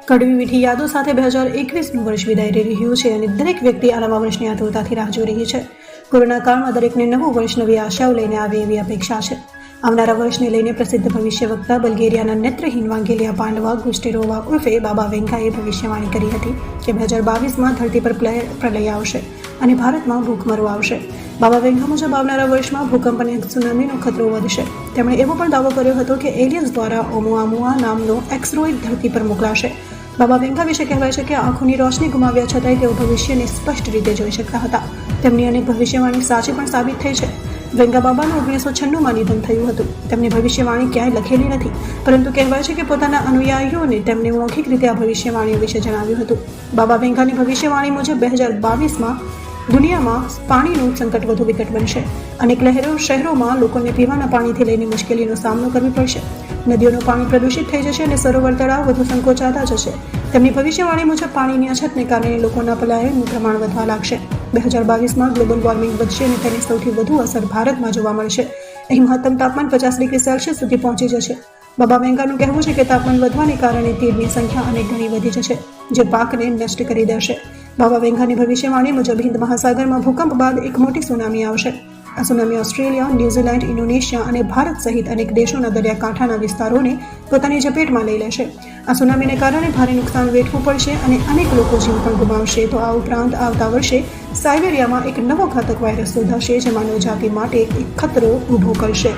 કડવી મીઠી યાદો સાથે 2021નું વર્ષ વિદાય રહ્યું છે અને દરેક વ્યક્તિ આ નવા વર્ષની આતુરતાથી રાહ જોઈ રહી છે. કોરોના કાળમાં દરેકને નવું વર્ષ નવી આશાઓ લઈને આવે એવી અપેક્ષા છે. આવનારા વર્ષને લઈને પ્રસિદ્ધ ભવિષ્ય વક્તા બલ્ગેરિયાના નેત્રહીન વાંગેલિયા પાંડવા ગુસ્ટેરોવા ઉર્ફે બાબા વેંગાએ ભવિષ્યવાણી કરી હતી કે 2022માં ધરતી પર પ્રલય આવશે અને ભારતમાં ભૂખમરો આવશે. બાબા વેંગા મુજબ આવનારા વર્ષમાં ભૂકંપ અને સુનામીનો ખતરો વધશે. તેમણે એવો પણ દાવો કર્યો હતો કે એલિયન્સ દ્વારા ઓમુઆમુઆ નામનો એક્સરોઇડ ધરતી પર મોકલાશે. બાબા વેંગા વિશે કહેવાય છે કે આંખોની રોશની ગુમાવ્યા છતાંય તેઓ ભવિષ્યને સ્પષ્ટ રીતે જોઈ શકતા હતા. તેમની અનેક ભવિષ્યવાણી સાચી પણ સાબિત થઈ છે. વેંગા બાબાનું 1996માં નિધન થયું હતું. તેમની ભવિષ્યવાણી ક્યાંય લખેલી નથી, પરંતુ કહેવાય છે કે પોતાના અનુયાયીઓને તેમને મૌખિક રીતે આ ભવિષ્યવાણીઓ વિશે જણાવ્યું હતું. બાબા વેંગાની ભવિષ્યવાણી મુજબ 2022માં દુનિયામાં પાણીનું સંકટ વધુ વિકટ બનશે. અનેક શહેરોમાં લોકોને પીવાના પાણીથી લઈને મુશ્કેલીનો સામનો કરવો પડશે. નદીઓનું પાણી પ્રદૂષિત થઈ જશે અને સરોવર તળાવ વધુ સંકોચાતા જશે. તેમની ભવિષ્યવાણી મુજબ પાણીની અછતને કારણે લોકોના પલાયનનું પ્રમાણ વધવા લાગશે. 2022માં ગ્લોબલ વોર્મિંગ વધશે અને તેની સૌથી વધુ અસર ભારતમાં જોવા મળશે. અહીં મહત્તમ તાપમાન 50 ડિગ્રી સેલ્સિયસ સુધી પહોંચી જશે. બાબા વેંગાનું કહેવું છે કે તાપમાન વધવાને કારણે તીડની સંખ્યા અનેક ગણી વધી જશે, જે પાકને નષ્ટ કરી દેશે. બાબા વેંગાની ભવિષ્યવાણી મુજબ હિન્દ મહાસાગરમાં ભૂકંપ બાદ એક મોટી સુનામી આવશે. આ સુનામી ઓસ્ટ્રેલિયા, ન્યૂઝીલેન્ડ, ઇન્ડોનેશિયા અને ભારત સહિત અનેક દેશોના દરિયાકાંઠાના વિસ્તારોને પોતાની ઝપેટમાં લઈ લેશે. આ સુનામીને કારણે ભારે નુકસાન વેઠવું પડશે અને અનેક લોકો જીવ પણ ગુમાવશે. તો આ ઉપરાંત આવતા વર્ષે સાઇબેરિયામાં એક નવો ઘાતક વાયરસ શોધાશે જે માનવજાતિ માટે એક ખતરો ઊભો કરશે.